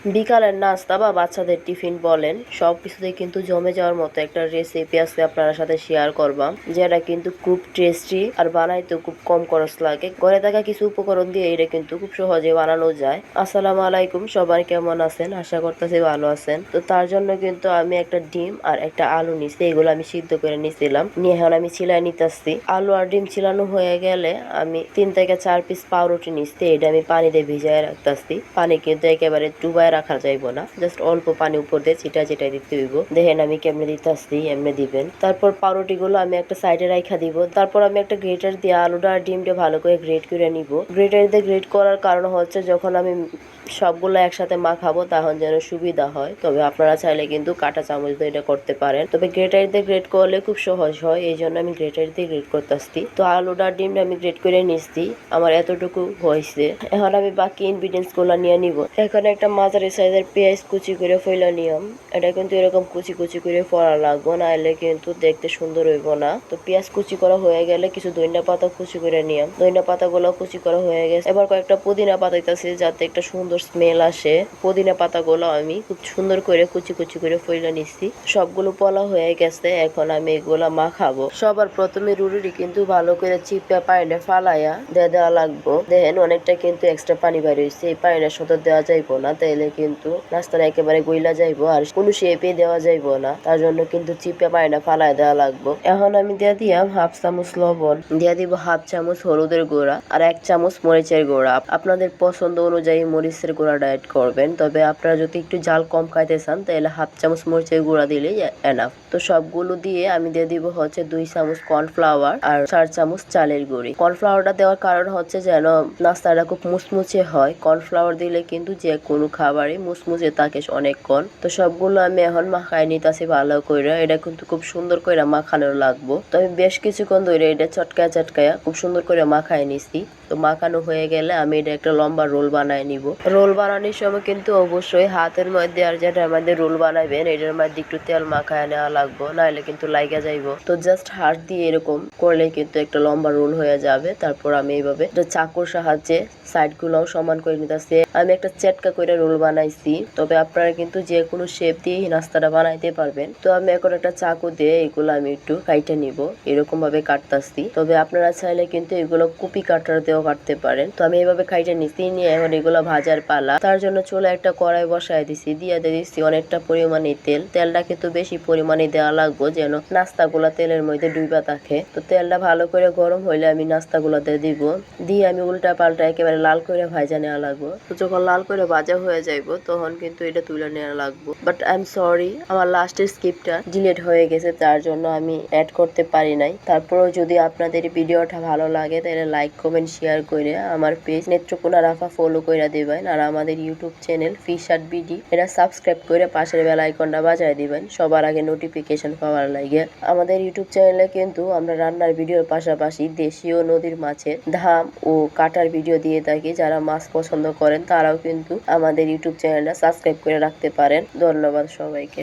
বিকালের নাস্তা বা বাচ্চাদের টিফিন বলেন সবকিছুতেই কিন্তু জমে যাওয়ার মতো একটা রেসিপি আজকে আপনার সাথে শেয়ার করবাম, যেটা কিন্তু খুব টেস্টি আর বানাইতে খুব কম খরচ লাগে। ঘরে থাকা কিছু উপকরণ দিয়ে এটা কিন্তু খুব সহজে বানানো যায়। আসসালামু আলাইকুম, সবাই কেমন আছেন? আশা করতেছি ভালো আছেন। তো তার জন্য কিন্তু আমি একটা ডিম আর একটা আলু নিছি, এগুলো আমি সিদ্ধ করে নিছিলাম, নিয়ে এখন আমি ছিলাই নিতেছি। আলু আর ডিম ছিলানো হয়ে গেলে আমি 3 থেকে 4 পিস পাউরুটি নিচ্ছি, এটা আমি পানি দিয়ে ভিজায় রাখতেছি। পানি কিন্তু একেবারে ডুবাই রাখা যাইব না, জাস্ট অল্প পানি উপর দিয়ে ছিটা দিতে হইব। দেখেন আমি কেমনে দিতেছি, এমনি দিবেন। তারপর পাউরুটি গুলো আমি একটা সাইডে রাখা দিব। তারপর আমি একটা গ্রেটার দিয়ে আলুটা আর ডিমটা ভালো করে গ্রেট করে নিব। গ্রেটার দিয়ে গ্রেট করার কারণ হচ্ছে যখন আমি সবগুলো একসাথে মাখাবো তখন যেন সুবিধা হয়। তবে আপনারা চাইলে কিন্তু কাঁটা চামচ দিয়ে এটা করতে পারেন, তবে গ্রেটার দিয়ে গ্রেট করলে খুব সহজ হয়, এই জন্য আমি গ্রেটার দিয়ে গ্রেট করতেছি। তো আলুটা ডিমটা আমি গ্রেট করে নিচ্ছি, আমার এতটুকু হয়েছে। এখন আমি বাকি ইনগ্রিডিয়েন্টস গুলো নিয়ে নিব। এখানে একটা মাঝারি সাইজের পেঁয়াজ কুচি করে ফেলা নিয়ম, এটা কিন্তু এরকম কুচি কুচি করে ফোড়া লাগবো, নাহলে কিন্তু দেখতে সুন্দর হইব না। তো পেঁয়াজ কুচি করা হয়ে গেলে কিছু ধনিয়া পাতা কুচি করে নিয়ম, ধনিয়া পাতা গুলো কুচি করা হয়ে গেছে। এবার কয়েকটা পুদিনা পাতা দিতেছি যাতে একটা সুন্দর স্মেল আসে। পুদিনা পাতা গুলো আমি খুব সুন্দর করে কুচি কুচি করে ফেলে নিচ্ছি। সবগুলো পলা হয়ে গেছে, এখন আমি এগুলা মাখাবো। সবার প্রথমে রুটিটি কিন্তু ভালো করে চিপে পাইনে ফালাইয়া দেওয়া লাগবো। দেখেন অনেকটা কিন্তু এক্সট্রা পানি বাইর হয়েছে, এই পানিটা শত দেওয়া যাইবো না, তাইলে কিন্তু নাস্তাটা একেবারে গইলা যাইবো আর কোনো শেপে দেওয়া যাইবো না। তার জন্য কিন্তু চিপে পানিটা ফালাই দেওয়া লাগবো। এখন আমি দিয়ে দিলাম হাফ চামচ লবণ, দিয়ে দিব হাফ চামচ হলুদের গুঁড়া আর 1 চামচ মরিচের গুঁড়া। আপনাদের পছন্দ অনুযায়ী মরিচের গুঁড়াটা অ্যাড করবেন, তবে আপনারা যদি একটু জাল কম খাইতে চান তাহলে হাফ চামচ মরিচের গুঁড়া দিলেই এনাফ। তো সবগুলো দিয়ে আমি দিয়ে দিব হচ্ছে 2 চামচ কর্নফ্লাওয়ার আর 4 চামচ চালের গুঁড়ি। কর্নফ্লাওয়ারটা দেওয়ার কারণ হচ্ছে যেন নাস্তাটা খুব মুচমুচে হয়। কর্নফ্লাওয়ার দিলে কিন্তু যে কোনো খাবারই মুচমুচে থাকে অনেকক্ষণ। তো সবগুলো আমি এখন মাখাই নিতেছি ভালো করে, এটা কিন্তু খুব সুন্দর করে মাখানো লাগবো। তো আমি বেশ কিছুক্ষণ ধরে এটা চটকায়া খুব সুন্দর করে মাখাই নিছি। তো মাখানো হয়ে গেলে আমি এটা একটা লম্বা রোল বানাই নিব। রোল বানানোর সময় কিন্তু অবশ্যই হাতের মধ্যে আর যেটা আমাদের রোল বানাবেন এটার মধ্যে একটু তেল মাখায় নেওয়া লাগবো, নাহলে কিন্তু লাইগা যাইবো। তো জাস্ট হাত দিয়ে এরকম করলে কিন্তু একটা লম্বা রোল হয়ে যাবে। তারপর আমি এইভাবে চাকুর সাহায্যে সাইড গুলাও সমান করে নিতেছি। আমি একটা চেটকা করে রোল বানাইছি, তবে আপনারা কিন্তু যে কোনো শেপ দিয়ে নাস্তাটা বানাইতে পারবেন। তো আমি এখন একটা চাকু দিয়ে এগুলো আমি একটু কাইটে নিব, এরকম ভাবে কাটতাছি। তবে আপনারা চাইলে কিন্তু এগুলো কুপি কাটার দিয়েও কাটতে পারেন। তো আমি এইভাবে কাইটে নিছি, নিয়ে এখন এগুলো ভাজার পালা। তার জন্য চুলে একটা কড়াই বসাই দিছি, দিয়ে দিচ্ছি অনেকটা পরিমাণে তেল। তেলটা কিন্তু বেশি পরিমাণে দেওয়া লাগবো যেন নাস্তাগুলা তেলের মধ্যে ডুইবা থাকে। তো তেলটা ভালো করে গরম হইলে আমি নাস্তাগুলোতে দিব, দিয়ে আমি উল্টা পাল্টা একেবারে লাল করে ভাজা নেওয়া লাগবো। তো যখন লাল করে ভাজা হয়ে যাইবো তখন কিন্তু এটা তুলে নেওয়া লাগবো। বাট আই এম সরি, আমার লাস্টের স্কিপটা ডিলিট হয়ে গেছে, তার জন্য আমি অ্যাড করতে পারি নাই। তারপরেও যদি আপনাদের ভিডিওটা ভালো লাগে তাহলে লাইক কমেন্ট শেয়ার করে আমার পেজ নেত্রকোনা রাফা ফলো করে দিবেন, আর আমাদের ইউটিউব চ্যানেল ফিশার্ট বিডি এটা সাবস্ক্রাইব করে পাশের বেল আইকনটা বাজায় দিবেন সবার আগে নোটিফিকেশন পাওয়ার লাগে। আমাদের ইউটিউব চ্যানেলে কিন্তু আমরা রান্নার ভিডিওর পাশাপাশি দেশীয় নদীর মাছের ধাম ও কাটার ভিডিও দিয়ে থাকি। যারা মাছ পছন্দ করেন তারাও কিন্তু আমাদের ইউটিউব চ্যানেলটা সাবস্ক্রাইব করে রাখতে পারেন। ধন্যবাদ সবাইকে।